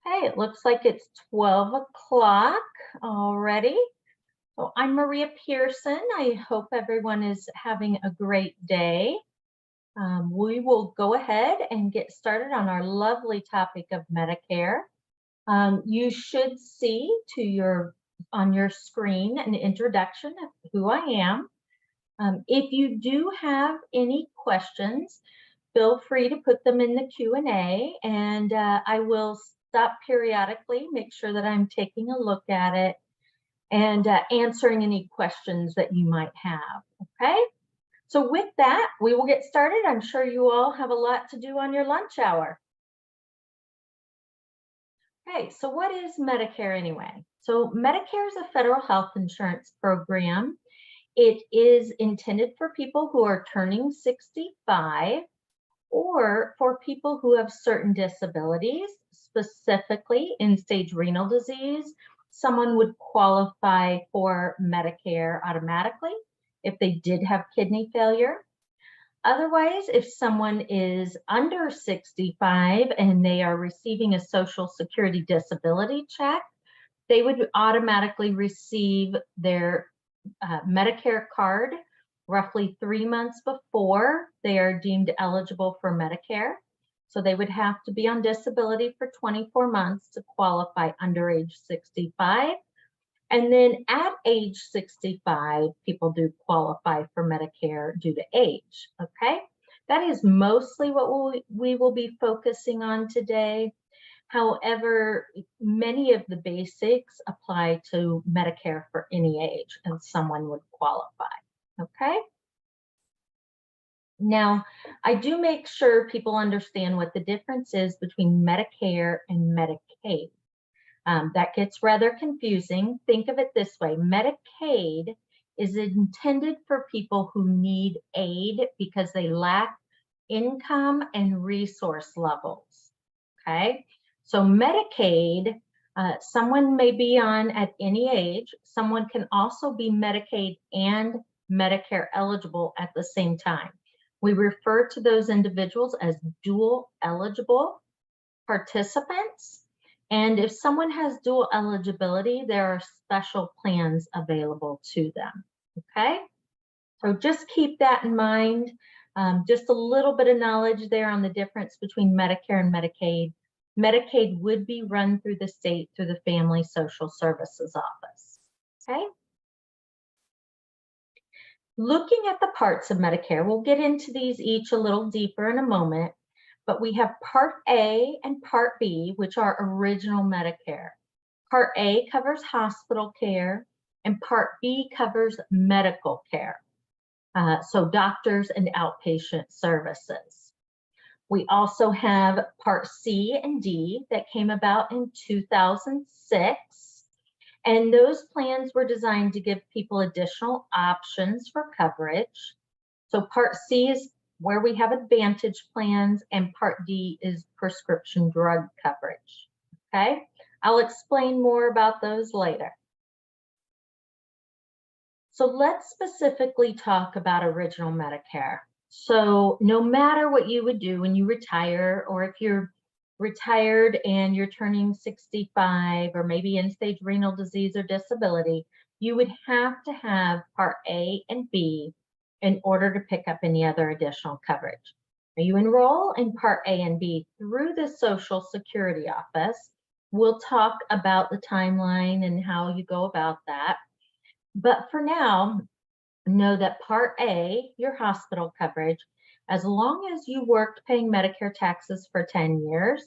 Okay, it looks like it's 12 o'clock already. So I'm Maria Pearson. I hope everyone is having a great day. We will go ahead and get started on our lovely topic of Medicare. You should see on your screen an introduction of who I am. If you do have any questions, feel free to put them in the Q&A, and I will stop periodically, make sure that I'm taking a look at it and answering any questions that you might have, okay? So with that, we will get started. I'm sure you all have a lot to do on your lunch hour. Okay, so what is Medicare anyway? So Medicare is a federal health insurance program. It is intended for people who are turning 65 or for people who have certain disabilities, specifically end-stage renal disease. Someone would qualify for Medicare automatically if they did have kidney failure. Otherwise, if someone is under 65 and they are receiving a Social Security disability check, they would automatically receive their Medicare card roughly 3 months before they are deemed eligible for Medicare. So they would have to be on disability for 24 months to qualify under age 65. And then at age 65, people do qualify for Medicare due to age, okay? That is mostly what we will be focusing on today. However, many of the basics apply to Medicare for any age, and someone would qualify, okay? Now, I do make sure people understand what the difference is between Medicare and Medicaid. That gets rather confusing. Think of it this way. Medicaid is intended for people who need aid because they lack income and resource levels, okay? So Medicaid, someone may be on at any age. Someone can also be Medicaid and Medicare eligible at the same time. We refer to those individuals as dual eligible participants. And if someone has dual eligibility, there are special plans available to them, okay? So just keep that in mind. Just a little bit of knowledge there on the difference between Medicare and Medicaid. Medicaid would be run through the state through the Family Social Services Office, okay? Looking at the parts of Medicare, we'll get into these each a little deeper in a moment, but we have Part A and Part B, which are original Medicare. Part A covers hospital care, and Part B covers medical care, so doctors and outpatient services. We also have Part C and D that came about in 2006. And those plans were designed to give people additional options for coverage. So Part C is where we have Advantage plans, and Part D is prescription drug coverage, okay? I'll explain more about those later. So let's specifically talk about original Medicare. So no matter what you would do when you retire, or if you're retired and you're turning 65 or maybe end-stage renal disease or disability, you would have to have Part A and B in order to pick up any other additional coverage. Now, you enroll in Part A and B through the Social Security office. We'll talk about the timeline and how you go about that. But for now, know that Part A, your hospital coverage, as long as you worked paying Medicare taxes for 10 years,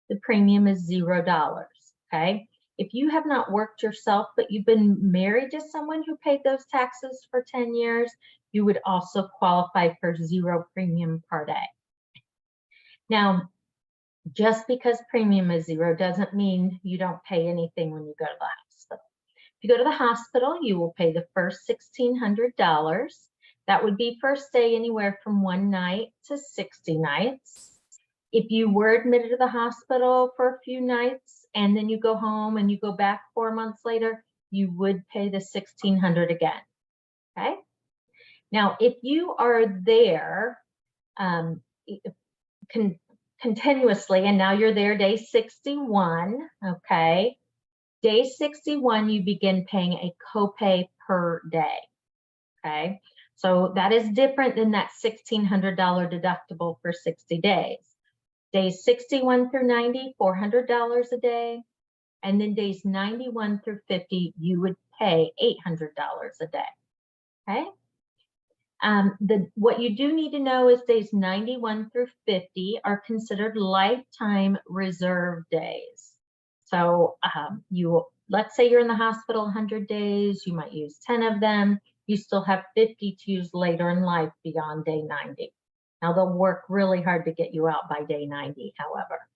the premium is $0, okay? If you have not worked yourself, but you've been married to someone who paid those taxes for 10 years, you would also qualify for $0 premium Part A. Now, just because premium is $0 doesn't mean you don't pay anything when you go to the hospital. If you go to the hospital, you will pay the first $1,600. That would be for a stay anywhere from 1 night to 60 nights. If you were admitted to the hospital for a few nights and then you go home and you go back 4 months later, you would pay the $1,600 again, okay? Now, if you are there continuously, and now you're there day 61, okay? Day 61, you begin paying a copay per day, okay? So that is different than that $1,600 deductible for 60 days. Days 61 through 90, $400 a day. And then days 91 through 50, you would pay $800 a day, okay? What you do need to know is days 91 through 50 are considered lifetime reserve days. So let's say you're in the hospital 100 days, you might use 10 of them. You still have 50 to use later in life beyond day 90. Now they'll work really hard to get you out by day 90, however.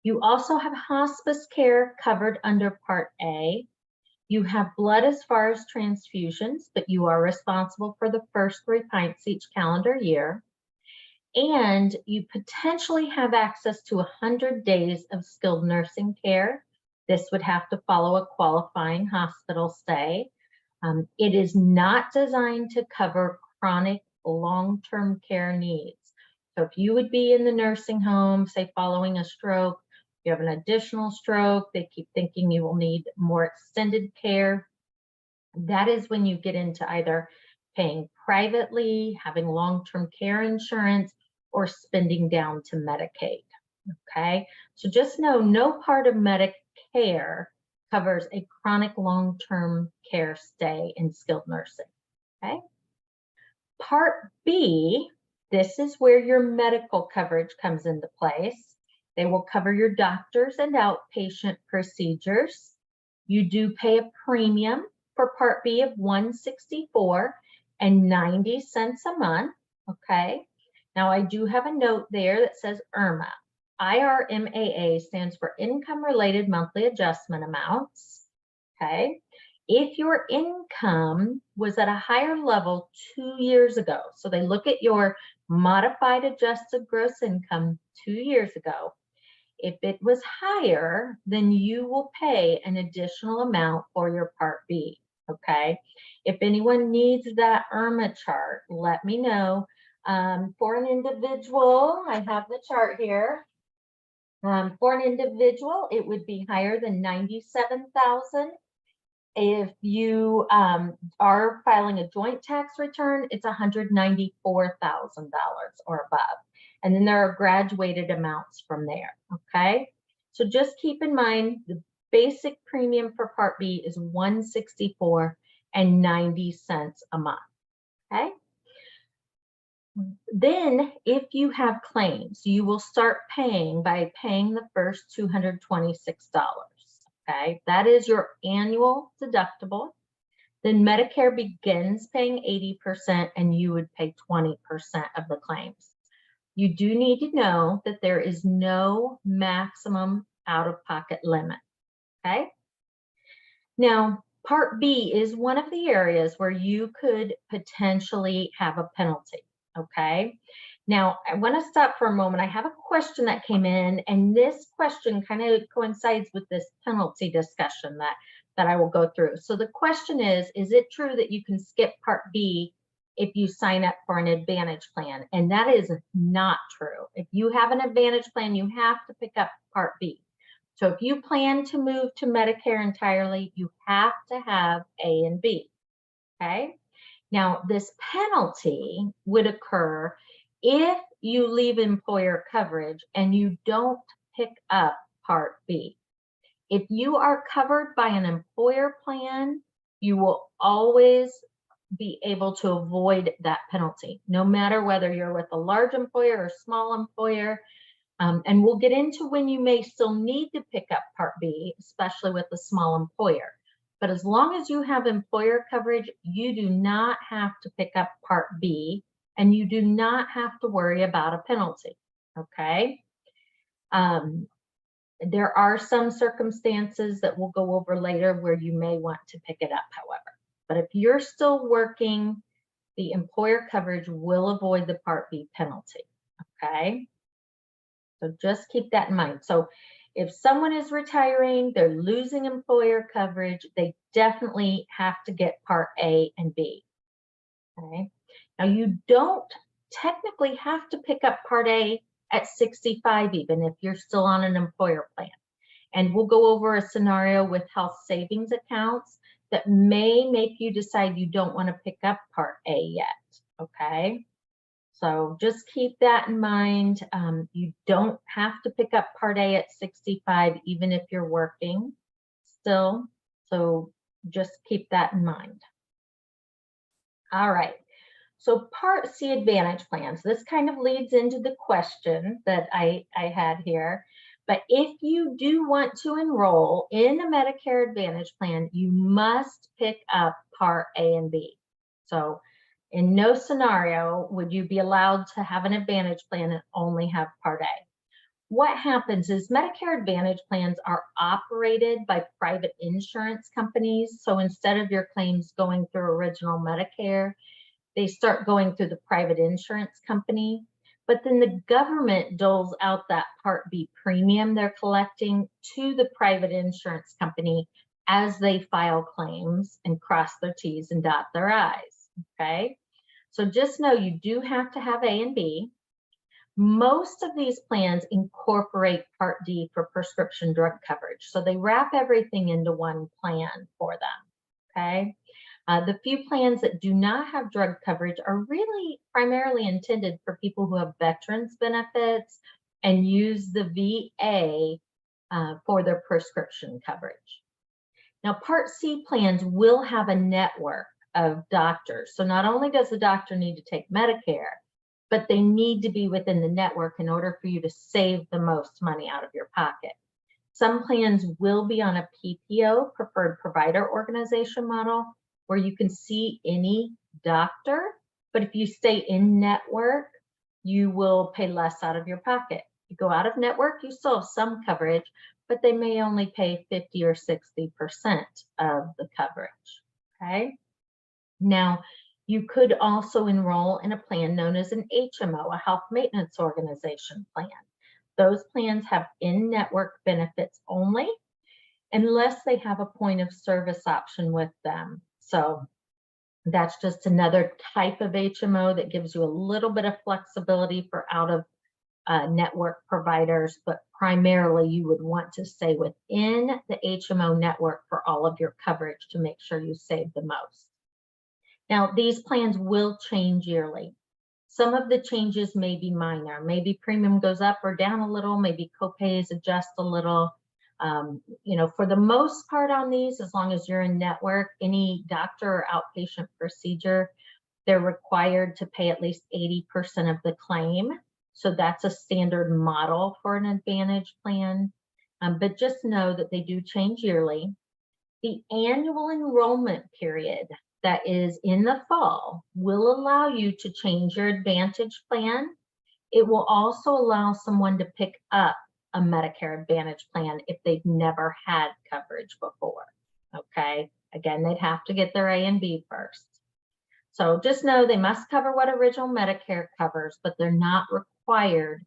You also have hospice care covered under Part A. You have blood as far as transfusions, but you are responsible for the first 3 pints each calendar year. And you potentially have access to 100 days of skilled nursing care. This would have to follow a qualifying hospital stay. It is not designed to cover chronic long-term care needs. So if you would be in the nursing home, say following a stroke, you have an additional stroke, they keep thinking you will need more extended care, that is when you get into either paying privately, having long-term care insurance, or spending down to Medicaid, okay? So just know no part of Medicare covers a chronic long-term care stay in skilled nursing, okay? Part B, this is where your medical coverage comes into place. They will cover your doctors and outpatient procedures. You do pay a premium for Part B of $164.90 a month, okay? Now I do have a note there that says IRMAA. IRMAA stands for Income Related Monthly Adjustment Amounts, okay? If your income was at a higher level 2 years ago, so they look at your modified adjusted gross income 2 years ago, if it was higher, then you will pay an additional amount for your Part B, okay? If anyone needs that IRMAA chart, let me know. For an individual, I have the chart here. For an individual, it would be higher than $97,000. If you are filing a joint tax return, it's $194,000 or above. And then there are graduated amounts from there, okay? So just keep in mind the basic premium for Part B is $164.90 a month, okay? Then if you have claims, you will start paying by paying the first $226, okay? That is your annual deductible. Then Medicare begins paying 80% and you would pay 20% of the claims. You do need to know that there is no maximum out-of-pocket limit, okay? Now, Part B is one of the areas where you could potentially have a penalty, okay? Now, I want to stop for a moment. I have a question that came in, and this question kind of coincides with this penalty discussion that I will go through. So the question is it true that you can skip Part B if you sign up for an Advantage plan? And that is not true. If you have an Advantage plan, you have to pick up Part B. So if you plan to move to Medicare entirely, you have to have A and B, okay? Now, this penalty would occur if you leave employer coverage and you don't pick up Part B. If you are covered by an employer plan, you will always be able to avoid that penalty, no matter whether you're with a large employer or small employer. And we'll get into when you may still need to pick up Part B, especially with a small employer. But as long as you have employer coverage, you do not have to pick up Part B, and you do not have to worry about a penalty, okay? There are some circumstances that we'll go over later where you may want to pick it up, however. But if you're still working, the employer coverage will avoid the Part B penalty, okay? So just keep that in mind. So if someone is retiring, they're losing employer coverage, they definitely have to get Part A and B, okay? Now you don't technically have to pick up Part A at 65, even if you're still on an employer plan. And we'll go over a scenario with health savings accounts that may make you decide you don't want to pick up Part A yet, okay? So just keep that in mind. You don't have to pick up Part A at 65, even if you're working still. So just keep that in mind. All right. So Part C Advantage plans. This kind of leads into the question that I had here. But if you do want to enroll in a Medicare Advantage plan, you must pick up Part A and B. So in no scenario would you be allowed to have an Advantage plan and only have Part A. What happens is Medicare Advantage plans are operated by private insurance companies. So instead of your claims going through original Medicare, they start going through the private insurance company. But then the government doles out that Part B premium they're collecting to the private insurance company as they file claims and cross their T's and dot their I's, okay? So just know you do have to have A and B. Most of these plans incorporate Part D for prescription drug coverage. So they wrap everything into one plan for them, okay? The few plans that do not have drug coverage are really primarily intended for people who have veterans benefits and use the VA for their prescription coverage. Now, Part C plans will have a network of doctors. So not only does the doctor need to take Medicare, but they need to be within the network in order for you to save the most money out of your pocket. Some plans will be on a PPO, Preferred Provider Organization model, where you can see any doctor, but if you stay in network, you will pay less out of your pocket. You go out of network, you still have some coverage, but they may only pay 50 or 60% of the coverage, okay? Now, you could also enroll in a plan known as an HMO, a Health Maintenance Organization plan. Those plans have in-network benefits only, unless they have a point of service option with them. So that's just another type of HMO that gives you a little bit of flexibility for out of network providers, but primarily you would want to stay within the HMO network for all of your coverage to make sure you save the most. Now, these plans will change yearly. Some of the changes may be minor. Maybe premium goes up or down a little, maybe copays adjust a little. You know, for the most part on these, as long as you're in network, any doctor or outpatient procedure, they're required to pay at least 80% of the claim. So that's a standard model for an Advantage plan. But just know that they do change yearly. The annual enrollment period that is in the fall will allow you to change your Advantage plan. It will also allow someone to pick up a Medicare Advantage plan if they've never had coverage before, okay? Again, they'd have to get their A and B first. So just know they must cover what original Medicare covers, but they're not required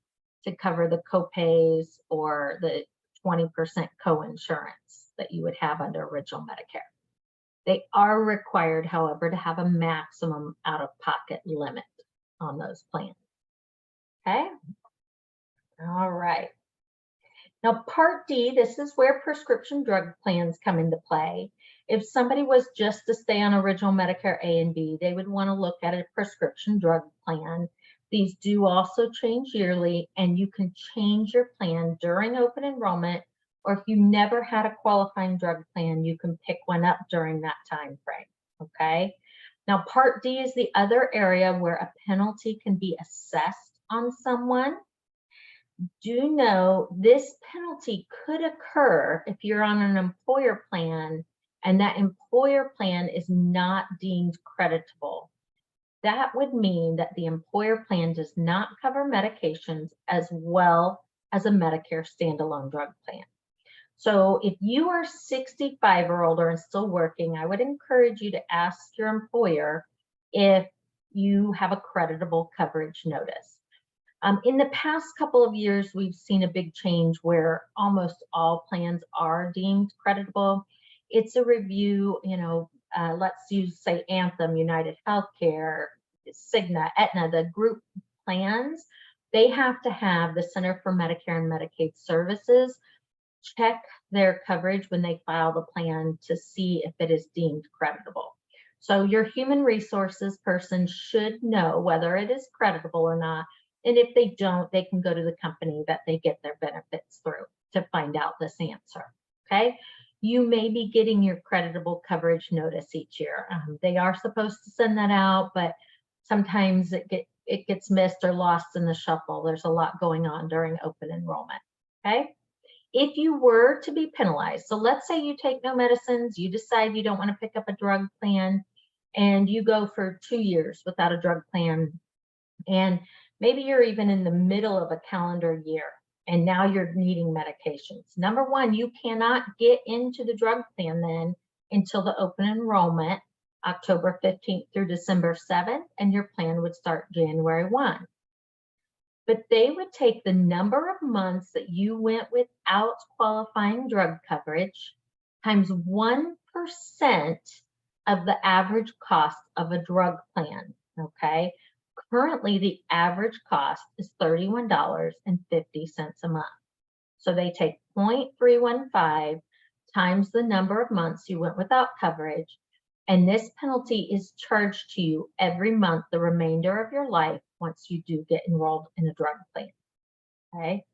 to cover the copays or the 20% co-insurance that you would have under original Medicare. They are required, however, to have a maximum out-of-pocket limit on those plans, okay? All right. Now, Part D, this is where prescription drug plans come into play. If somebody was just to stay on original Medicare A and B, they would want to look at a prescription drug plan. These do also change yearly, and you can change your plan during open enrollment, or if you never had a qualifying drug plan, you can pick one up during that time frame, okay? Now, Part D is the other area where a penalty can be assessed on someone. Do know this penalty could occur if you're on an employer plan and that employer plan is not deemed creditable. That would mean that the employer plan does not cover medications as well as a Medicare standalone drug plan. So if you are 65 or older and still working, I would encourage you to ask your employer if you have a creditable coverage notice. In the past couple of years, we've seen a big change where almost all plans are deemed creditable. It's a review, you know, let's use, say, Anthem, United Healthcare, Cigna, Aetna, the group plans. they have to have the Center for Medicare and Medicaid Services check their coverage when they file the plan to see if it is deemed creditable. So your human resources person should know whether it is creditable or not. And if they don't, they can go to the company that they get their benefits through to find out this answer, okay? You may be getting your creditable coverage notice each year. They are supposed to send that out, but sometimes it gets missed or lost in the shuffle. There's a lot going on during open enrollment, okay? If you were to be penalized, so let's say you take no medicines, you decide you don't want to pick up a drug plan, and you go for 2 years without a drug plan, and maybe you're even in the middle of a calendar year, and now you're needing medications. Number one, you cannot get into the drug plan then until the open enrollment, October 15th through December 7th, and your plan would start January 1. But they would take the number of months that you went without qualifying drug coverage times 1% of the average cost of a drug plan, okay? Currently, the average cost is $31.50 a month. So they take 0.315 times the number of months you went without coverage, and this penalty is charged to you every month the remainder of your life once you do get enrolled in a drug plan, okay?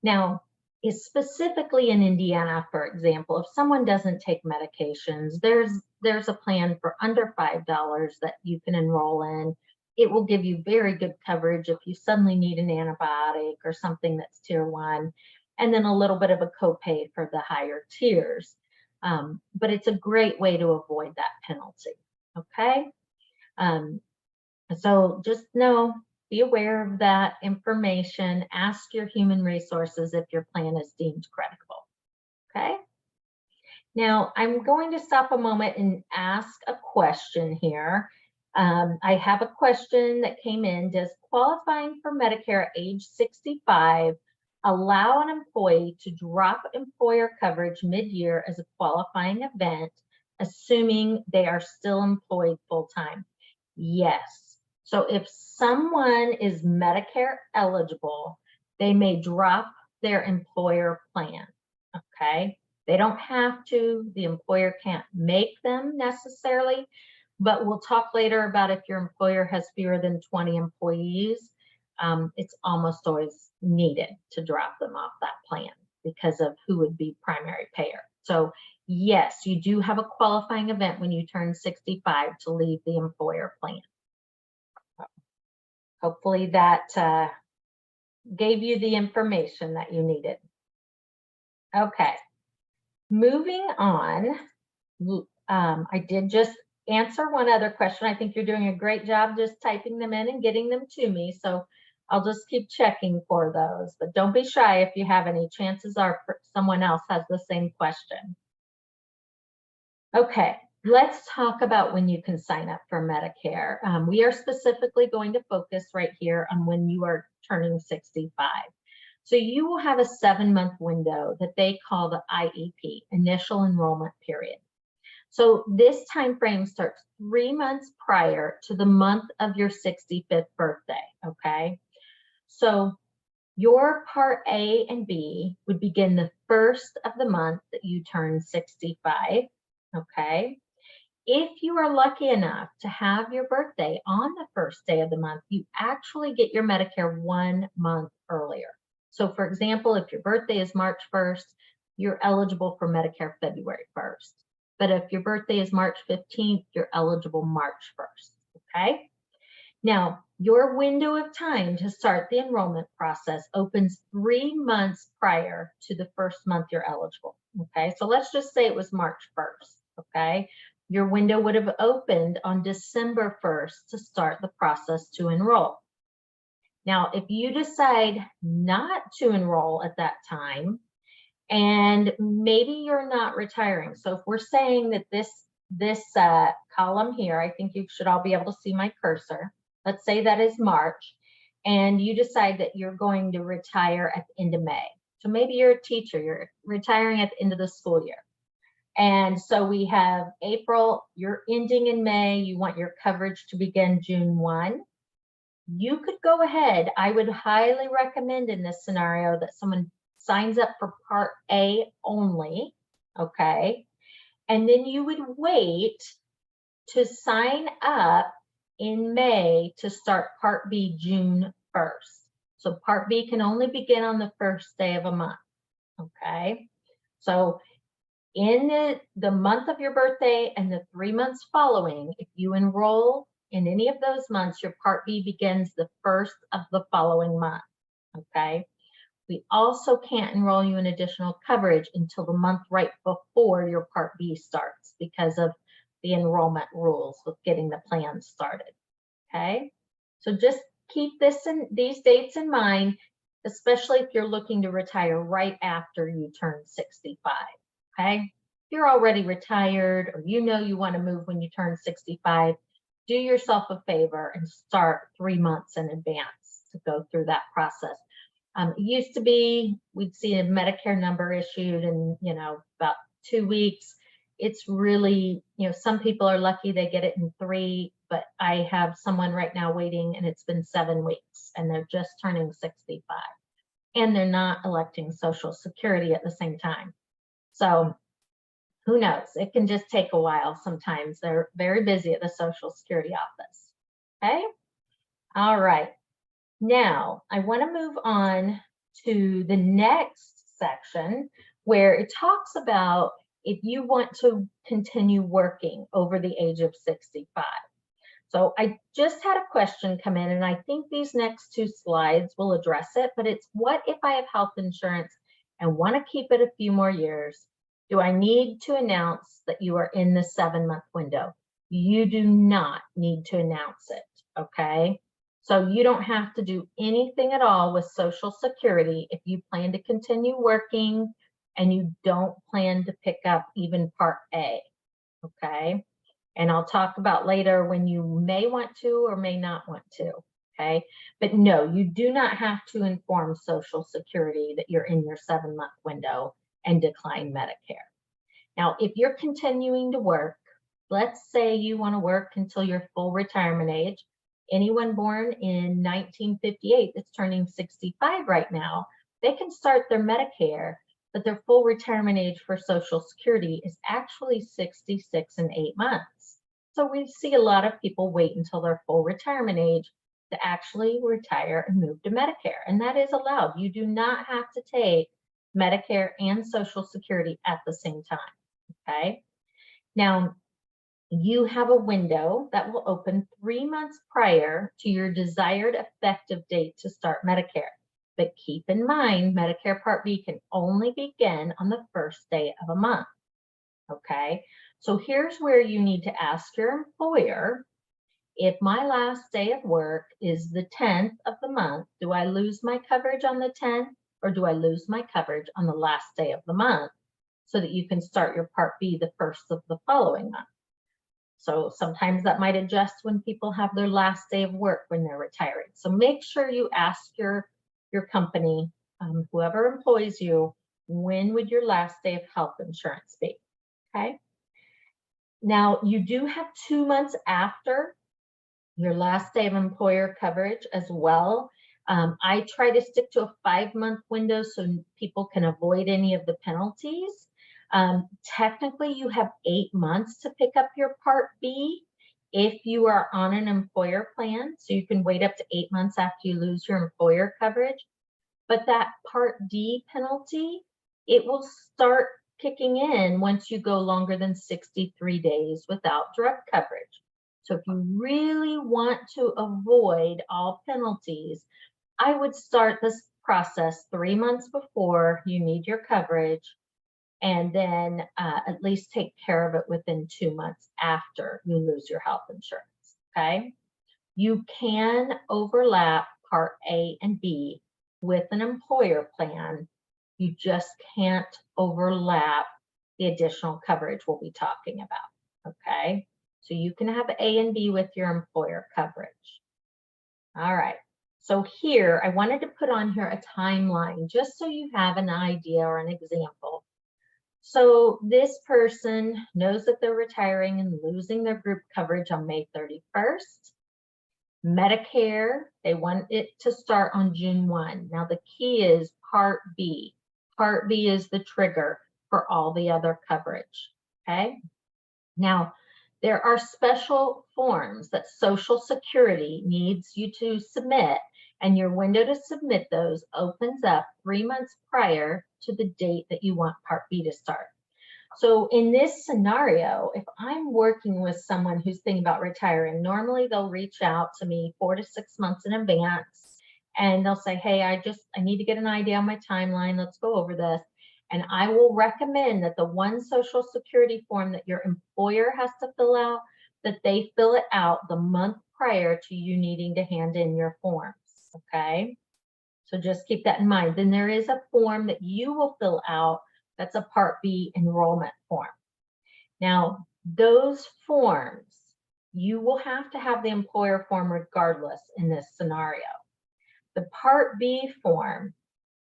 Now, is specifically in Indiana, for example, if someone doesn't take medications, there's a plan for under $5 that you can enroll in. It will give you very good coverage if you suddenly need an antibiotic or something that's tier 1, and then a little bit of a copay for the higher tiers. But it's a great way to avoid that penalty, okay? So just know, be aware of that information. Ask your human resources if your plan is deemed creditable, okay? Now, I'm going to stop a moment and ask a question here. I have a question that came in. Does qualifying for Medicare at age 65 allow an employee to drop employer coverage mid-year as a qualifying event, assuming they are still employed full-time? Yes. So if someone is Medicare eligible, they may drop their employer plan, okay? They don't have to, the employer can't make them necessarily, but we'll talk later about if your employer has fewer than 20 employees, it's almost always needed to drop them off that plan because of who would be primary payer. So yes, you do have a qualifying event when you turn 65 to leave the employer plan. Hopefully that gave you the information that you needed. Okay, moving on. I did just answer one other question. I think you're doing a great job just typing them in and getting them to me. So I'll just keep checking for those, but don't be shy if you have any. Chances are someone else has the same question. Okay, let's talk about when you can sign up for Medicare. We are specifically going to focus right here on when you are turning 65. So you will have a 7-month window that they call the IEP, Initial Enrollment Period. So this time frame starts 3 months prior to the month of your 65th birthday, okay? So your Part A and B would begin the first of the month that you turn 65, okay? If you are lucky enough to have your birthday on the first day of the month, you actually get your Medicare 1 month earlier. So for example, if your birthday is March 1st, you're eligible for Medicare February 1st. But if your birthday is March 15th, you're eligible March 1st, okay? Now, your window of time to start the enrollment process opens 3 months prior to the first month you're eligible, okay? So let's just say it was March 1st, okay? Your window would have opened on December 1st to start the process to enroll. Now, if you decide not to enroll at that time, and maybe you're not retiring. So if we're saying that this column here, I think you should all be able to see my cursor. Let's say that is March, and you decide that you're going to retire at the end of May. So maybe you're a teacher, you're retiring at the end of the school year. And so we have April, you're ending in May, you want your coverage to begin June 1. you could go ahead. I would highly recommend in this scenario that someone signs up for Part A only, okay? And then you would wait to sign up in May to start Part B June 1st. So Part B can only begin on the first day of a month, okay? So in the month of your birthday and the 3 months following, if you enroll in any of those months, your Part B begins the first of the following month, okay? We also can't enroll you in additional coverage until the month right before your Part B starts because of the enrollment rules with getting the plan started, okay? So just keep these dates in mind, especially if you're looking to retire right after you turn 65, okay? If you're already retired or you know you want to move when you turn 65, do yourself a favor and start 3 months in advance to go through that process. It used to be we'd see a Medicare number issued in, about 2 weeks. It's really, some people are lucky they get it in 3, but I have someone right now waiting and it's been 7 weeks and they're just turning 65 and they're not electing Social Security at the same time. So who knows? It can just take a while sometimes. They're very busy at the Social Security office. Okay? All right. Now, I want to move on to the next section where it talks about if you want to continue working over the age of 65. So I just had a question come in, and I think these next 2 slides will address it, but it's what if I have health insurance and want to keep it a few more years? Do I need to announce that you are in the 7-month window? You do not need to announce it, okay? So you don't have to do anything at all with Social Security if you plan to continue working and you don't plan to pick up even Part A, okay? And I'll talk about later when you may want to or may not want to, okay? But no, you do not have to inform Social Security that you're in your 7-month window and decline Medicare. Now, if you're continuing to work, let's say you want to work until your full retirement age. Anyone born in 1958 that's turning 65 right now, they can start their Medicare, but their full retirement age for Social Security is actually 66 and 8 months. So we see a lot of people wait until their full retirement age to actually retire and move to Medicare, and that is allowed. You do not have to take Medicare and Social Security at the same time, okay? Now, you have a window that will open 3 months prior to your desired effective date to start Medicare. But keep in mind, Medicare Part B can only begin on the first day of a month, okay? So here's where you need to ask your employer, if my last day of work is the 10th of the month, do I lose my coverage on the 10th or do I lose my coverage on the last day of the month so that you can start your Part B the first of the following month? So sometimes that might adjust when people have their last day of work when they're retiring. So make sure you ask your company, whoever employs you, when would your last day of health insurance be, okay? Now, you do have 2 months after your last day of employer coverage as well. I try to stick to a 5-month window so people can avoid any of the penalties. Technically, you have 8 months to pick up your Part B if you are on an employer plan. So you can wait up to 8 months after you lose your employer coverage. But that Part D penalty, it will start kicking in once you go longer than 63 days without drug coverage. So if you really want to avoid all penalties, I would start this process 3 months before you need your coverage, and then at least take care of it within 2 months after you lose your health insurance, okay? You can overlap Part A and B with an employer plan. You just can't overlap the additional coverage we'll be talking about, okay? So you can have A and B with your employer coverage. All right, so here I wanted to put on here a timeline just so you have an idea or an example. So this person knows that they're retiring and losing their group coverage on May 31st. Medicare, they want it to start on June 1. Now the key is Part B. Part B is the trigger for all the other coverage, okay? Now, there are special forms that Social Security needs you to submit, and your window to submit those opens up 3 months prior to the date that you want Part B to start. So in this scenario, if I'm working with someone who's thinking about retiring, normally they'll reach out to me 4 to 6 months in advance, and they'll say, hey, I need to get an idea on my timeline. Let's go over this. And I will recommend that the one Social Security form that your employer has to fill out, that they fill it out the month prior to you needing to hand in your forms, okay? So just keep that in mind. Then there is a form that you will fill out that's a Part B enrollment form. Now, those forms, you will have to have the employer form regardless in this scenario. The Part B form,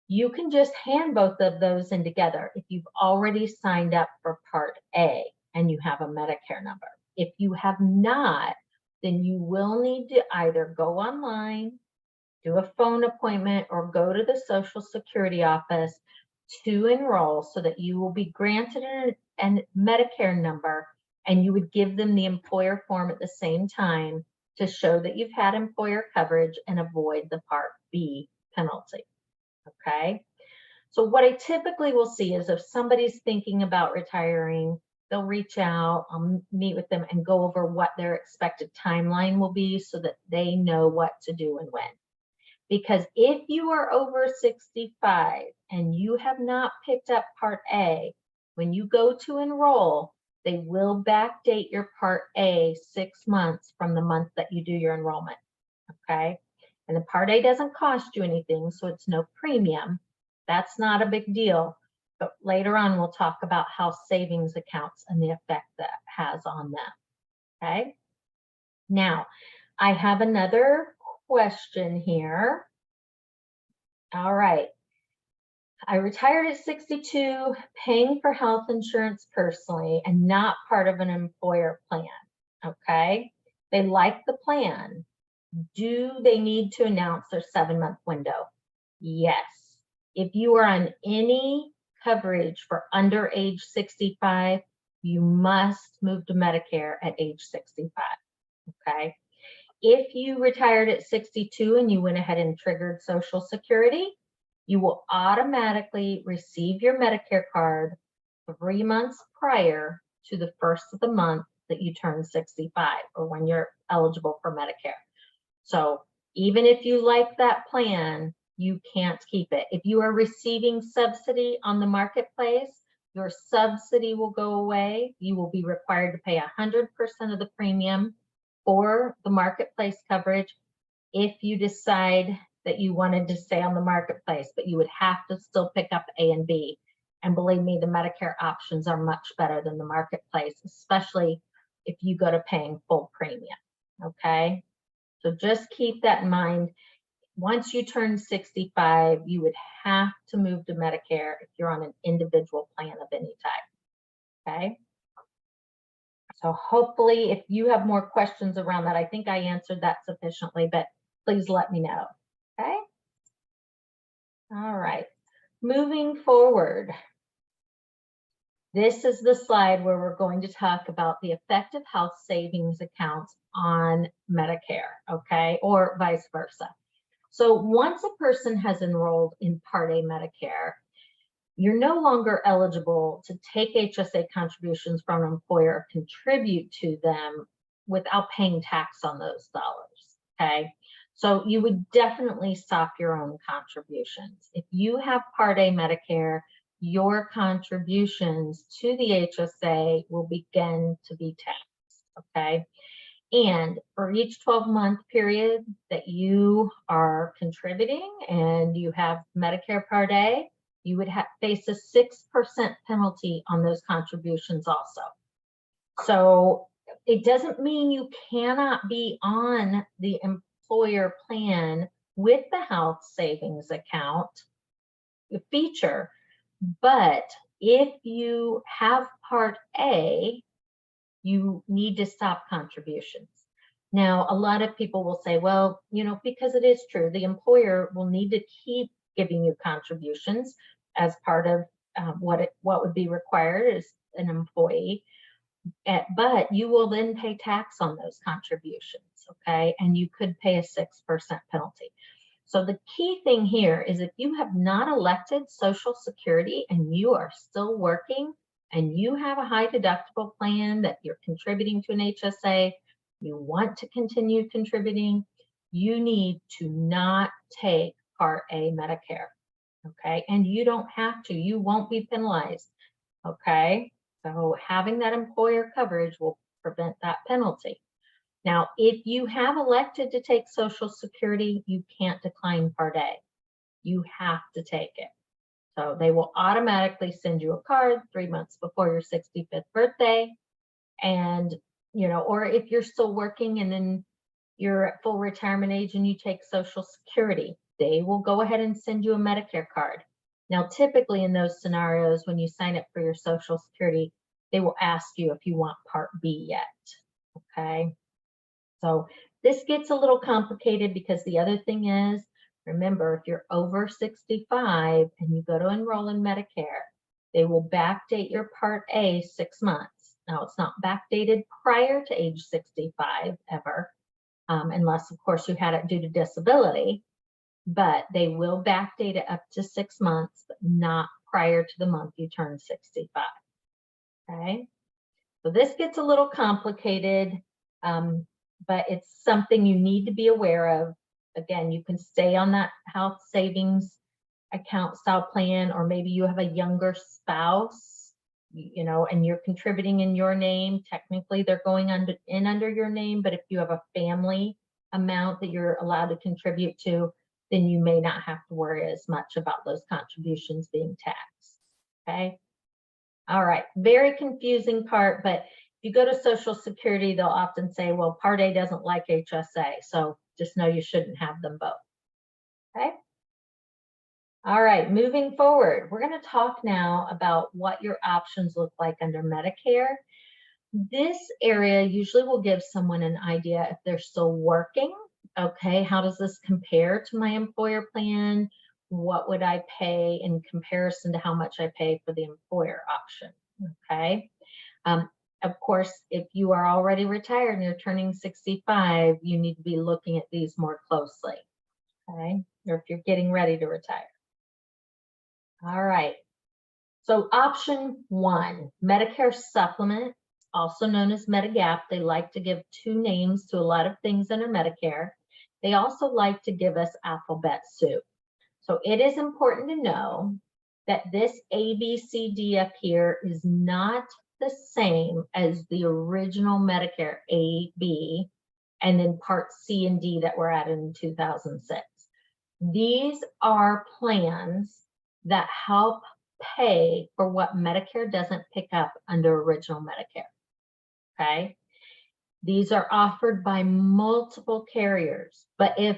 you can just hand both of those in together if you've already signed up for Part A and you have a Medicare number. If you have not, then you will need to either go online, do a phone appointment, or go to the Social Security office to enroll so that you will be granted a Medicare number, and you would give them the employer form at the same time to show that you've had employer coverage and avoid the Part B penalty, okay? So what I typically will see is if somebody's thinking about retiring, they'll reach out, I'll meet with them and go over what their expected timeline will be so that they know what to do and when. Because if you are over 65 and you have not picked up Part A, when you go to enroll, they will backdate your Part A 6 months from the month that you do your enrollment, okay? And the Part A doesn't cost you anything, so it's no premium. That's not a big deal. But later on, we'll talk about how savings accounts and the effect that has on them, okay? Now, I have another question here. All right. I retired at 62, paying for health insurance personally and not part of an employer plan. Okay. They like the plan. Do they need to announce their 7-month window? Yes. If you are on any coverage for under age 65, you must move to Medicare at age 65. Okay. If you retired at 62 and you went ahead and triggered Social Security, you will automatically receive your Medicare card 3 months prior to the first of the month that you turn 65 or when you're eligible for Medicare. So even if you like that plan, you can't keep it. If you are receiving subsidy on the marketplace, your subsidy will go away. You will be required to pay 100% of the premium for the marketplace coverage if you decide that you wanted to stay on the marketplace, but you would have to still pick up A and B. And believe me, the Medicare options are much better than the marketplace, especially if you go to paying full premium, okay? So just keep that in mind. Once you turn 65, you would have to move to Medicare if you're on an individual plan of any type, okay? So hopefully, if you have more questions around that, I think I answered that sufficiently, but please let me know, okay? All right, moving forward. This is the slide where we're going to talk about the effect of health savings accounts on Medicare, okay, or vice versa. So once a person has enrolled in Part A Medicare, you're no longer eligible to take HSA contributions from an employer or contribute to them without paying tax on those dollars, okay? So you would definitely stop your own contributions. If you have Part A Medicare, your contributions to the HSA will begin to be taxed, okay? And for each 12-month period that you are contributing and you have Medicare Part A, you would face a 6% penalty on those contributions also. So it doesn't mean you cannot be on the employer plan with the health savings account feature, but if you have Part A, you need to stop contributions. Now, a lot of people will say, well, because it is true, the employer will need to keep giving you contributions as part of what would be required as an employee. But you will then pay tax on those contributions, okay? And you could pay a 6% penalty. So the key thing here is if you have not elected Social Security and you are still working and you have a high deductible plan that you're contributing to an HSA, you want to continue contributing, you need to not take Part A Medicare, okay? And you don't have to, you won't be penalized, okay? So having that employer coverage will prevent that penalty. Now, if you have elected to take Social Security, you can't decline Part A. You have to take it. So they will automatically send you a card 3 months before your 65th birthday. And, or if you're still working and then you're at full retirement age and you take Social Security, they will go ahead and send you a Medicare card. Now, typically in those scenarios, when you sign up for your Social Security, they will ask you if you want Part B yet, okay? So this gets a little complicated because the other thing is, remember, if you're over 65 and you go to enroll in Medicare, they will backdate your Part A 6 months. Now, it's not backdated prior to age 65 ever, unless, of course, you had it due to disability, but they will backdate it up to 6 months, but not prior to the month you turn 65, okay? So this gets a little complicated, but it's something you need to be aware of. Again, you can stay on that health savings account style plan, or maybe you have a younger spouse, and you're contributing in your name. Technically, they're going under your name, but if you have a family amount that you're allowed to contribute to, then you may not have to worry as much about those contributions being taxed, okay? All right, very confusing part, but if you go to Social Security, they'll often say, well, Part A doesn't like HSA, so just know you shouldn't have them both, okay? All right, moving forward, we're going to talk now about what your options look like under Medicare. This area usually will give someone an idea if they're still working, okay? How does this compare to my employer plan? What would I pay in comparison to how much I pay for the employer option, okay? Of course, if you are already retired and you're turning 65, you need to be looking at these more closely, okay? Or if you're getting ready to retire. All right, so option 1, Medicare supplement, also known as Medigap. They like to give 2 names to a lot of things under Medicare. They also like to give us alphabet soup. So it is important to know that this ABCD up here is not the same as the original Medicare A, B, and then Part C and D that were added in 2006. These are plans that help pay for what Medicare doesn't pick up under original Medicare, okay? These are offered by multiple carriers, but if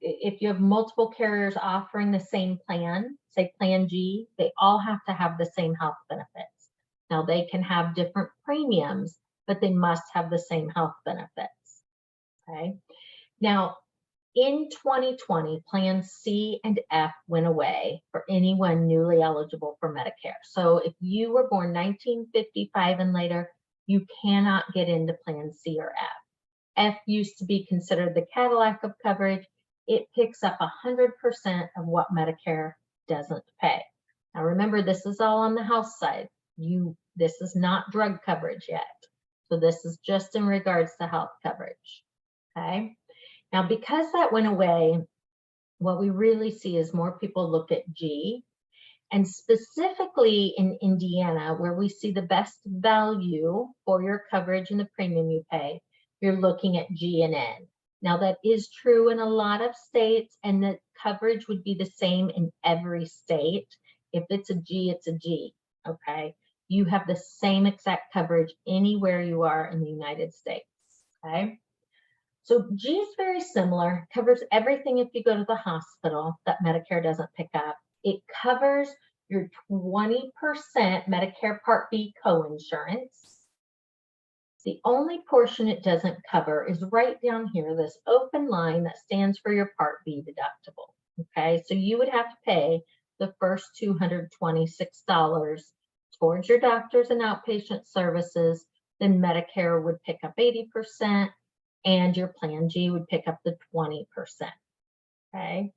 if you have multiple carriers offering the same plan, say Plan G, they all have to have the same health benefits. Now they can have different premiums, but they must have the same health benefits, okay? Now, in 2020, Plans C and F went away for anyone newly eligible for Medicare. So if you were born 1955 and later, you cannot get into Plan C or F. F used to be considered the Cadillac of coverage. It picks up 100% of what Medicare doesn't pay. Now remember, this is all on the health side. This is not drug coverage yet. So this is just in regards to health coverage, okay? Now, because that went away, what we really see is more people look at G, and specifically in Indiana, where we see the best value for your coverage and the premium you pay, you're looking at G and N. Now, that is true in a lot of states, and the coverage would be the same in every state. If it's a G, it's a G, okay? You have the same exact coverage anywhere you are in the United States, okay? So G is very similar, covers everything if you go to the hospital that Medicare doesn't pick up. It covers your 20% Medicare Part B coinsurance. The only portion it doesn't cover is right down here, this open line that stands for your Part B deductible. Okay, so you would have to pay the first $226 towards your doctors and outpatient services. Then Medicare would pick up 80% and your Plan G would pick up the 20%. Okay,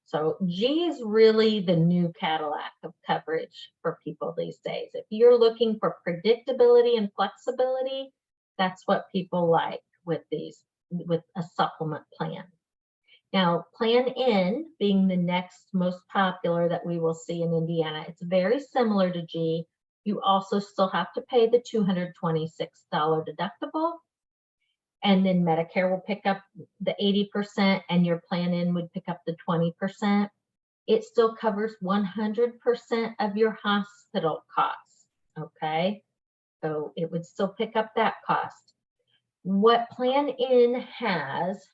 so G is really the new Cadillac of coverage for people these days. If you're looking for predictability and flexibility, that's what people like with a supplement plan. Now, Plan N being the next most popular that we will see in Indiana, it's very similar to G. You also still have to pay the $226 deductible. And then Medicare will pick up the 80% and your Plan N would pick up the 20%. It still covers 100% of your hospital costs, okay? So it would still pick up that cost. What Plan N has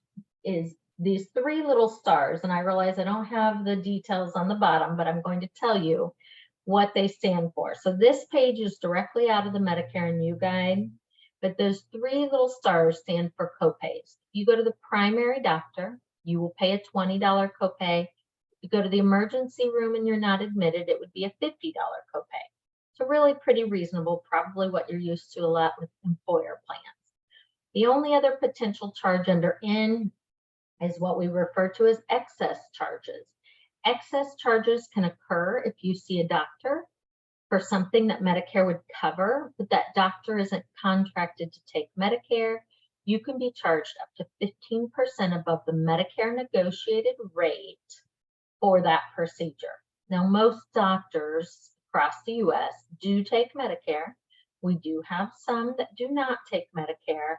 is these three little stars, and I realize I don't have the details on the bottom, but I'm going to tell you what they stand for. So this page is directly out of the Medicare and You Guide, but those three little stars stand for copays. You go to the primary doctor, you will pay a $20 copay. You go to the emergency room and you're not admitted, it would be a $50 copay. So really pretty reasonable, probably what you're used to a lot with employer plans. The only other potential charge under N is what we refer to as excess charges. Excess charges can occur if you see a doctor for something that Medicare would cover, but that doctor isn't contracted to take Medicare. You can be charged up to 15% above the Medicare negotiated rate for that procedure. Now, most doctors across the US do take Medicare. We do have some that do not take Medicare.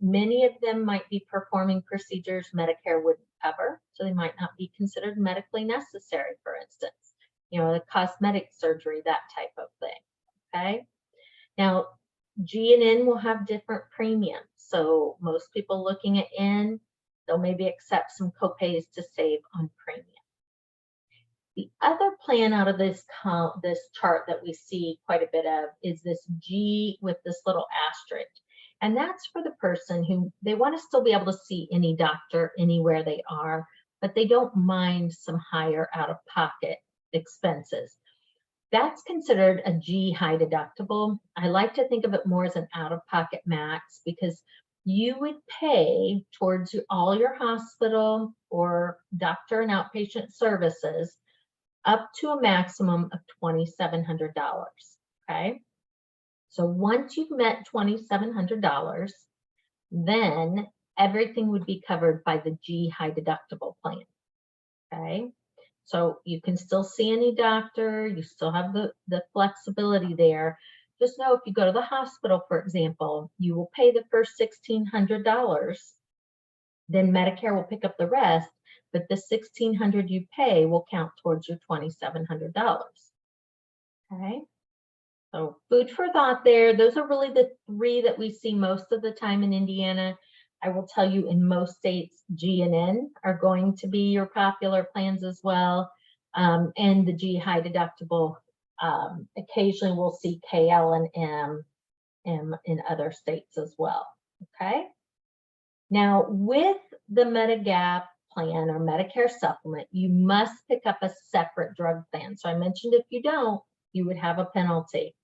Many of them might be performing procedures Medicare wouldn't cover, so they might not be considered medically necessary, for instance, you know, the cosmetic surgery, that type of thing, okay? Now, G and N will have different premiums. So most people looking at N, they'll maybe accept some copays to save on premium. The other plan out of this chart that we see quite a bit of is this G with this little asterisk. And that's for the person who they want to still be able to see any doctor anywhere they are, but they don't mind some higher out-of-pocket expenses. That's considered a G high deductible. I like to think of it more as an out-of-pocket max because you would pay towards all your hospital or doctor and outpatient services up to a maximum of $2,700, okay? So once you've met $2,700, then everything would be covered by the G high deductible plan, okay? So you can still see any doctor, you still have the flexibility there. Just know if you go to the hospital, for example, you will pay the first $1,600, then Medicare will pick up the rest, but the $1,600 you pay will count towards your $2,700, okay? So food for thought there. Those are really the three that we see most of the time in Indiana. I will tell you in most states, G and N are going to be your popular plans as well. And the G high deductible, occasionally we'll see KL and M in other states as well, okay? Now with the Medigap plan or Medicare supplement, you must pick up a separate drug plan. So I mentioned if you don't, you would have a penalty.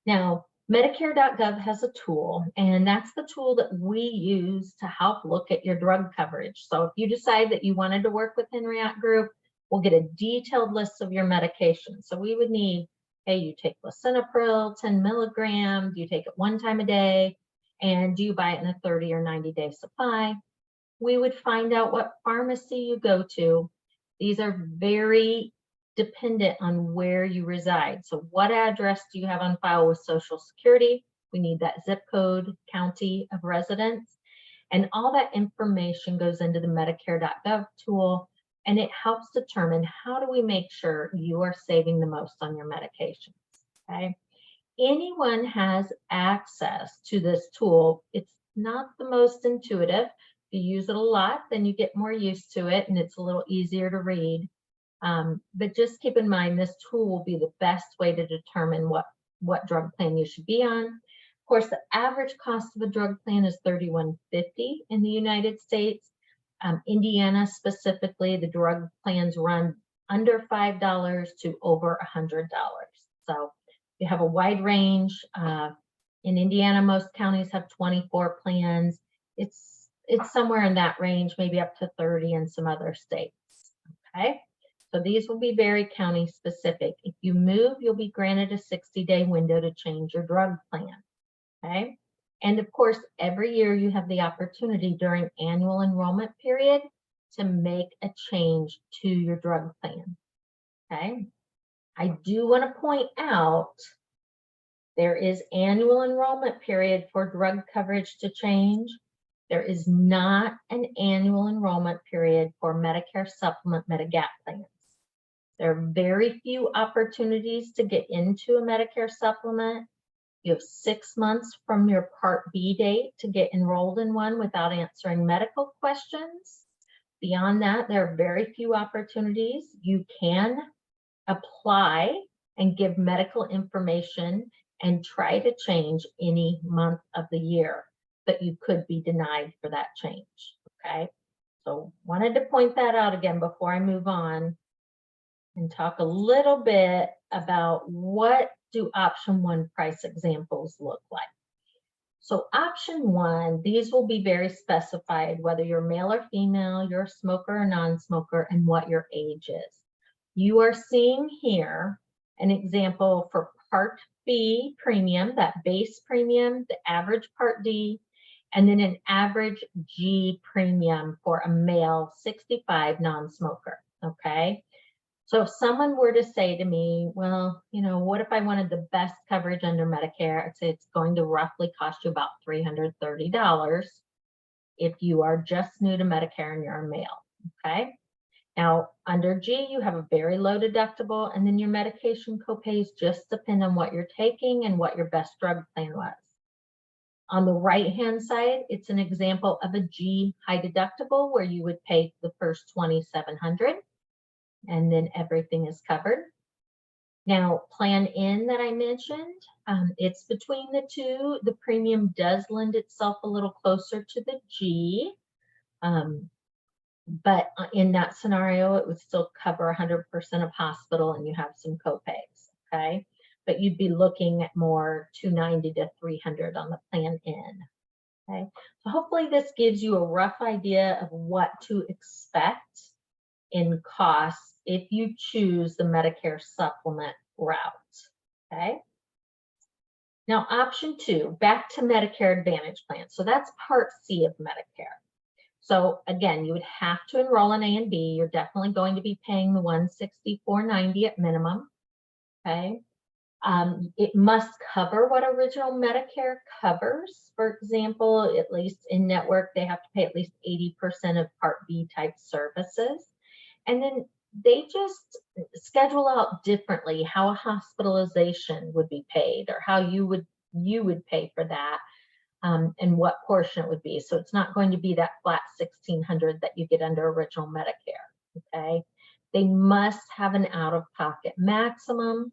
Now, Medicare.gov has a tool, and that's the tool that we use to help look at your drug coverage. So if you decide that you wanted to work with Henriette Group, we'll get a detailed list of your medications. So we would need, hey, you take lisinopril, 10 milligrams, do you take it one time a day, and do you buy it in a 30 or 90-day supply? We would find out what pharmacy you go to. These are very dependent on where you reside. So what address do you have on file with Social Security? We need that zip code, county of residence, and all that information goes into the Medicare.gov tool, and it helps determine how do we make sure you are saving the most on your medications, okay? Anyone has access to this tool. It's not the most intuitive. If you use it a lot, then you get more used to it and it's a little easier to read. But just keep in mind, this tool will be the best way to determine what drug plan you should be on. Of course, the average cost of a drug plan is $31.50 in the United States. Indiana specifically, the drug plans run under $5 to over $100. So you have a wide range. In Indiana, most counties have 24 plans. It's somewhere in that range, maybe up to 30 in some other states. Okay, so these will be very county specific. If you move, you'll be granted a 60-day window to change your drug plan. Okay, and of course, every year you have the opportunity during annual enrollment period to make a change to your drug plan. Okay, I do want to point out there is annual enrollment period for drug coverage to change. There is not an annual enrollment period for Medicare supplement Medigap plans. There are very few opportunities to get into a Medicare supplement. You have 6 months from your Part B date to get enrolled in one without answering medical questions. Beyond that, there are very few opportunities. You can apply and give medical information and try to change any month of the year, but you could be denied for that change. Okay, so wanted to point that out again before I move on and talk a little bit about what do option 1 price examples look like. So option 1, these will be very specified, whether you're male or female, you're a smoker or non-smoker, and what your age is. You are seeing here an example for Part B premium, that base premium, the average Part D, and then an average G premium for a male 65 non-smoker. Okay, so if someone were to say to me, well, you know, what if I wanted the best coverage under Medicare? I'd say it's going to roughly cost you about $330 if you are just new to Medicare and you're a male. Okay, now under G, you have a very low deductible, and then your medication copays just depend on what you're taking and what your best drug plan was. On the right-hand side, it's an example of a G high deductible where you would pay the first $2,700 and then everything is covered. Now, Plan N that I mentioned, it's between the two. The premium does lend itself a little closer to the G, but in that scenario, it would still cover 100% of hospital and you have some copays, okay? But you'd be looking at more $290 to $300 on the Plan N, okay? So hopefully this gives you a rough idea of what to expect in costs if you choose the Medicare supplement route, okay? Now, option 2, back to Medicare Advantage plan. So that's Part C of Medicare. So again, you would have to enroll in A and B. You're definitely going to be paying the $164.90 at minimum, okay? It must cover what original Medicare covers. For example, at least in network, they have to pay at least 80% of Part B type services. And then they just schedule out differently how a hospitalization would be paid or how you would pay for that, and what portion it would be. So it's not going to be that flat $1,600 that you get under original Medicare, okay? They must have an out-of-pocket maximum.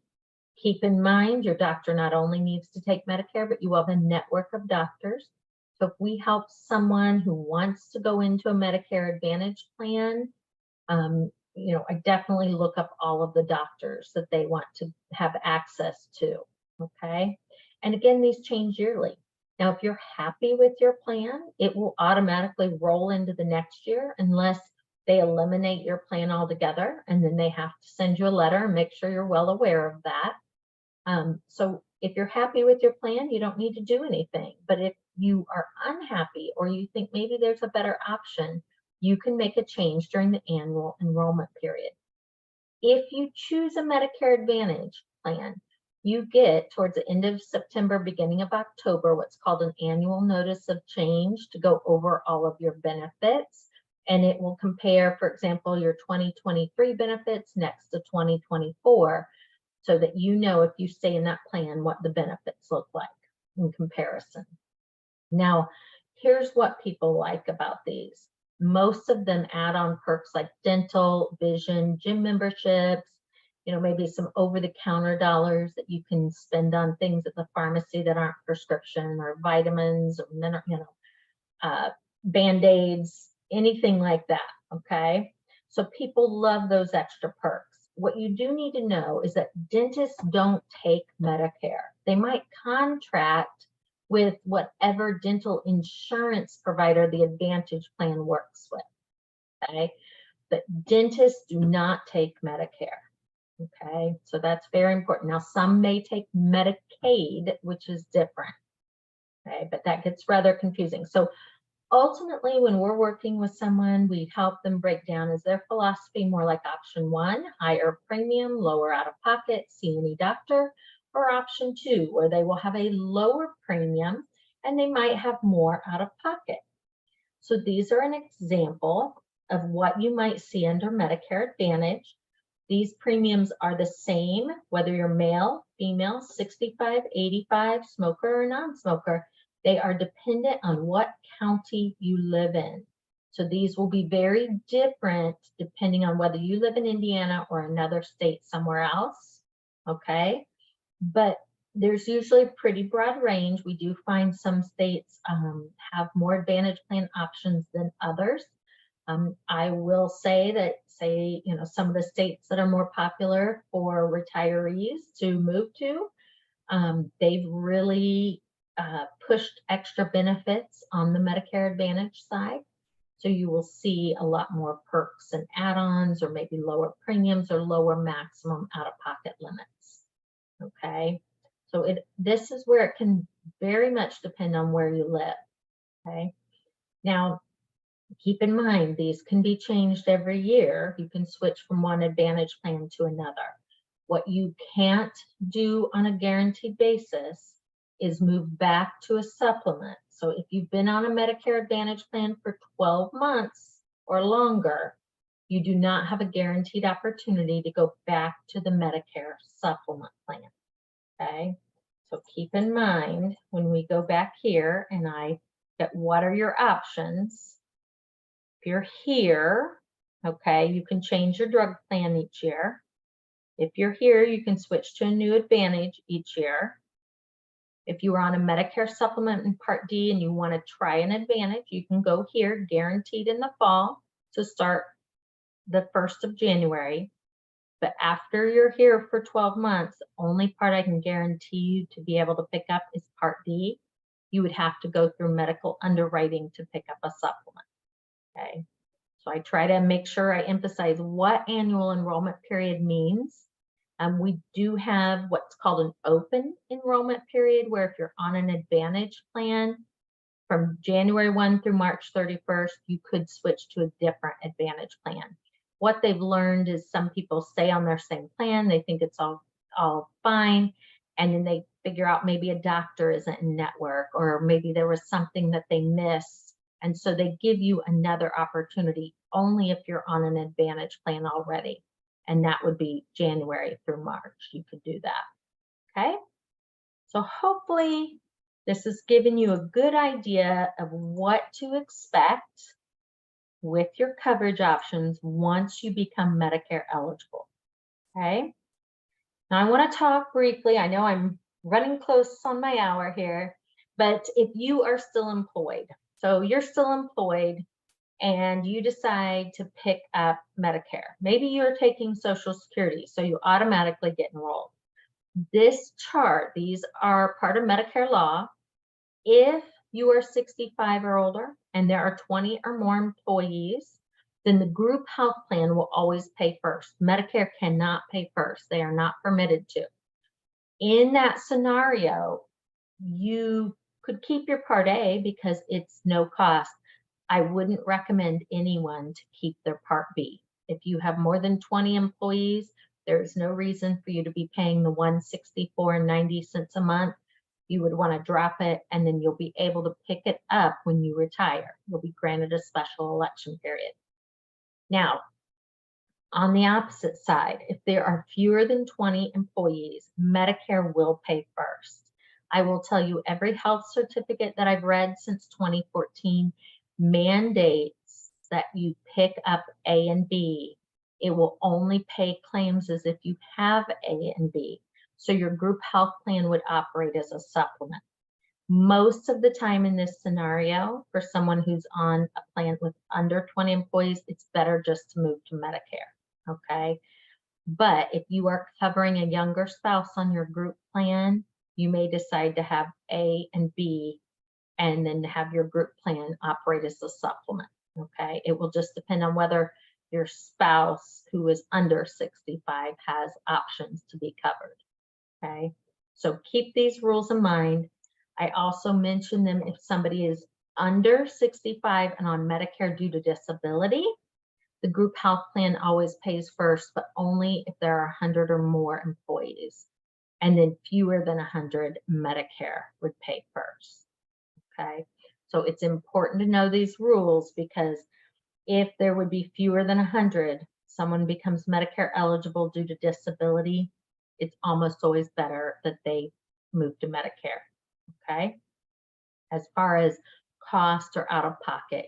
Keep in mind, your doctor not only needs to take Medicare, but you have a network of doctors. So if we help someone who wants to go into a Medicare Advantage plan, you know, I definitely look up all of the doctors that they want to have access to, okay? And again, these change yearly. Now, if you're happy with your plan, it will automatically roll into the next year unless they eliminate your plan altogether, and then they have to send you a letter and make sure you're well aware of that. So if you're happy with your plan, you don't need to do anything. But if you are unhappy or you think maybe there's a better option, you can make a change during the annual enrollment period. If you choose a Medicare Advantage plan, you get towards the end of September, beginning of October, what's called an annual notice of change to go over all of your benefits. And it will compare, for example, your 2023 benefits next to 2024, so that you know if you stay in that plan, what the benefits look like in comparison. Now, here's what people like about these. Most of them add on perks like dental, vision, gym memberships, maybe some over-the-counter dollars that you can spend on things at the pharmacy that aren't prescription, or vitamins, or Band-Aids, anything like that, okay? So people love those extra perks. What you do need to know is that dentists don't take Medicare. They might contract with whatever dental insurance provider the Advantage plan works with, okay? But dentists do not take Medicare, okay? So that's very important. Now, some may take Medicaid, which is different, okay? But that gets rather confusing. So ultimately, when we're working with someone, we help them break down, is their philosophy more like option 1, higher premium, lower out of pocket, see any doctor, or option 2, where they will have a lower premium and they might have more out of pocket. So these are an example of what you might see under Medicare Advantage. These premiums are the same whether you're male, female, 65, 85, smoker, or non-smoker. They are dependent on what county you live in. So these will be very different depending on whether you live in Indiana or another state somewhere else, okay? But there's usually a pretty broad range. We do find some states have more Advantage plan options than others. I will say that, some of the states that are more popular for retirees to move to, they've really pushed extra benefits on the Medicare Advantage side. So you will see a lot more perks and add-ons, or maybe lower premiums or lower maximum out-of-pocket limits, okay? So this is where it can very much depend on where you live, okay? Now, keep in mind, these can be changed every year. You can switch from one Advantage plan to another. What you can't do on a guaranteed basis is move back to a supplement. So if you've been on a Medicare Advantage plan for 12 months or longer, you do not have a guaranteed opportunity to go back to the Medicare supplement plan, okay? So keep in mind, when we go back here and I get what are your options, if you're here, okay, you can change your drug plan each year. If you're here, you can switch to a new Advantage each year. If you are on a Medicare supplement in Part D and you want to try an Advantage, you can go here, guaranteed in the fall, to start the 1st of January. But after you're here for 12 months, the only part I can guarantee you to be able to pick up is Part D. You would have to go through medical underwriting to pick up a supplement, okay? So I try to make sure I emphasize what annual enrollment period means. We do have what's called an open enrollment period, where if you're on an Advantage plan from January 1 through March 31st, you could switch to a different Advantage plan. What they've learned is some people stay on their same plan. They think it's all fine. And then they figure out maybe a doctor isn't in network, or maybe there was something that they missed. And so they give you another opportunity only if you're on an Advantage plan already. And that would be January through March. You could do that, okay? So hopefully this has given you a good idea of what to expect with your coverage options once you become Medicare eligible, okay? Now I want to talk briefly, I know I'm running close on my hour here, but if you are still employed, so you're still employed and you decide to pick up Medicare, maybe you're taking Social Security, so you automatically get enrolled. This chart, these are part of Medicare law. If you are 65 or older and there are 20 or more employees, then the group health plan will always pay first. Medicare cannot pay first. They are not permitted to. In that scenario, you could keep your Part A because it's no cost. I wouldn't recommend anyone to keep their Part B. If you have more than 20 employees, there's no reason for you to be paying the $164.90 a month. You would want to drop it, and then you'll be able to pick it up when you retire. You'll be granted a special election period. Now, on the opposite side, if there are fewer than 20 employees, Medicare will pay first. I will tell you, every health certificate that I've read since 2014 mandates that you pick up A and B It will only pay claims as if you have A and B. So your group health plan would operate as a supplement. Most of the time in this scenario, for someone who's on a plan with under 20 employees, it's better just to move to Medicare, okay? But if you are covering a younger spouse on your group plan, you may decide to have A and B and then have your group plan operate as a supplement, okay? It will just depend on whether your spouse who is under 65 has options to be covered, okay? So keep these rules in mind. I also mentioned them if somebody is under 65 and on Medicare due to disability. The group health plan always pays first, but only if there are 100 or more employees. And then fewer than 100, Medicare would pay first, okay? So it's important to know these rules, because if there would be fewer than 100, someone becomes Medicare eligible due to disability, it's almost always better that they move to Medicare, okay? As far as cost or out of pocket,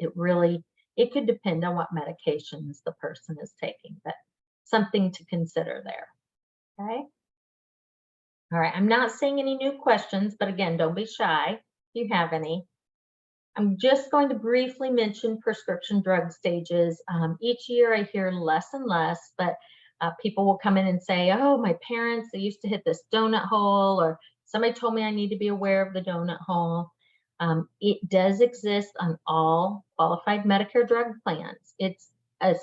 it could depend on what medications the person is taking, but something to consider there, okay? All right, I'm not seeing any new questions, but again, don't be shy if you have any. I'm just going to briefly mention prescription drug stages. Each year I hear less and less, but people will come in and say, oh, my parents, they used to hit this donut hole, or somebody told me I need to be aware of the donut hole. It does exist on all qualified Medicare drug plans. It's a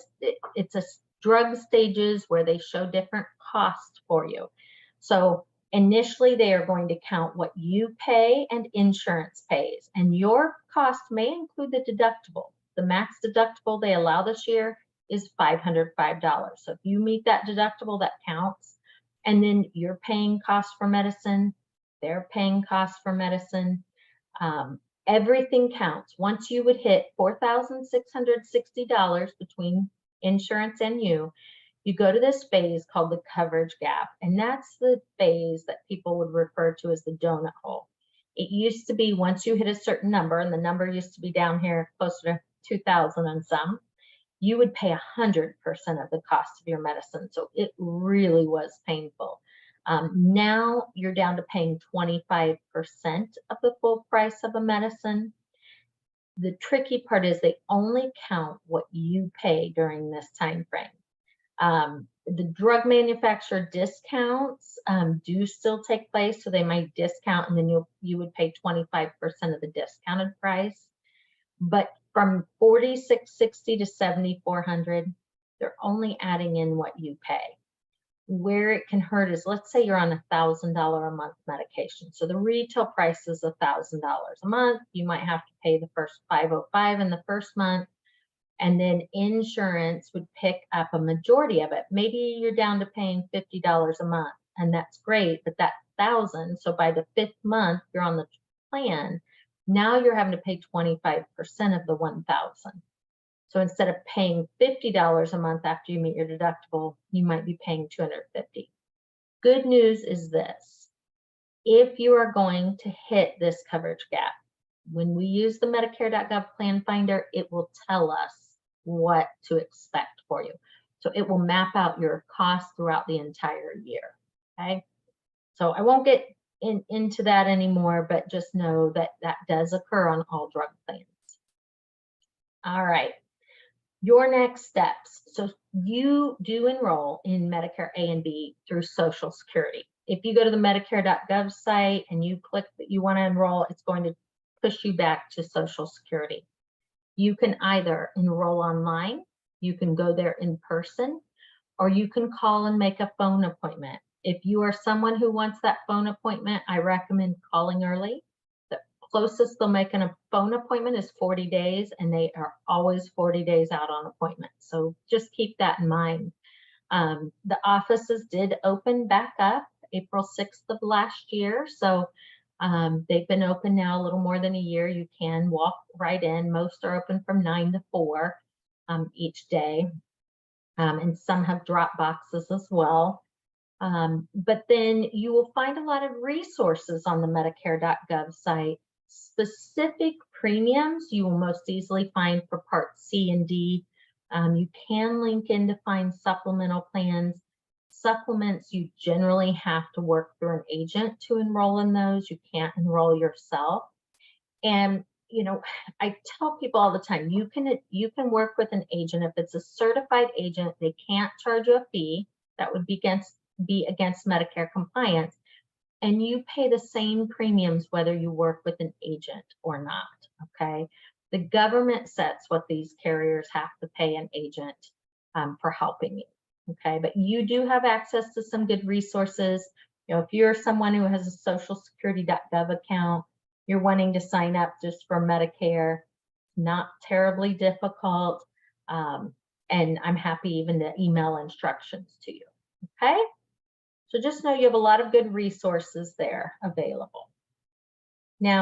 drug stages where they show different costs for you. So initially, they are going to count what you pay and insurance pays, and your cost may include the deductible. The max deductible they allow this year is $505. So if you meet that deductible, that counts. And then you're paying costs for medicine, they're paying costs for medicine. Everything counts. Once you would hit $4,660 between insurance and you go to this phase called the coverage gap, and that's the phase that people would refer to as the donut hole. It used to be once you hit a certain number, and the number used to be down here closer to 2,000 and some, you would pay 100% of the cost of your medicine. So it really was painful. Now you're down to paying 25% of the full price of a medicine. The tricky part is they only count what you pay during this time frame. The drug manufacturer discounts do still take place, so they might discount, and then you would pay 25% of the discounted price. But from $4,660 to $7,400, they're only adding in what you pay. Where it can hurt is, let's say you're on $1,000 a month medication. So the retail price is $1,000 a month. You might have to pay the first $505 in the first month, and then insurance would pick up a majority of it. Maybe you're down to paying $50 a month, and that's great, but that $1,000, so by the 5th month you're on the plan, now you're having to pay 25% of the $1,000. So instead of paying $50 a month after you meet your deductible, you might be paying $250. Good news is this: if you are going to hit this coverage gap, when we use the Medicare.gov plan finder, it will tell us what to expect for you. So it will map out your costs throughout the entire year, okay? So I won't get into that anymore, but just know that that does occur on all drug plans. All right, your next steps. So you do enroll in Medicare A and B through Social Security. If you go to the Medicare.gov site and you click that you want to enroll, it's going to push you back to Social Security. You can either enroll online, you can go there in person, or you can call and make a phone appointment. If you are someone who wants that phone appointment, I recommend calling early. The closest they'll make a phone appointment is 40 days, and they are always 40 days out on appointments. So just keep that in mind. The offices did open back up April 6th of last year. So they've been open now a little more than a year. You can walk right in. Most are open from 9 to 4 each day. And some have drop boxes as well. But then you will find a lot of resources on the Medicare.gov site. Specific premiums you will most easily find for Part C and D You can link in to find supplemental plans. Supplements, you generally have to work through an agent to enroll in those. You can't enroll yourself. And I tell people all the time, you can work with an agent. If it's a certified agent, they can't charge you a fee. That would be against Medicare compliance. And you pay the same premiums whether you work with an agent or not, okay? The government sets what these carriers have to pay an agent for helping you, okay? But you do have access to some good resources. If you're someone who has a socialsecurity.gov account, you're wanting to sign up just for Medicare, not terribly difficult. And I'm happy even to email instructions to you, okay? So just know you have a lot of good resources there available. Now,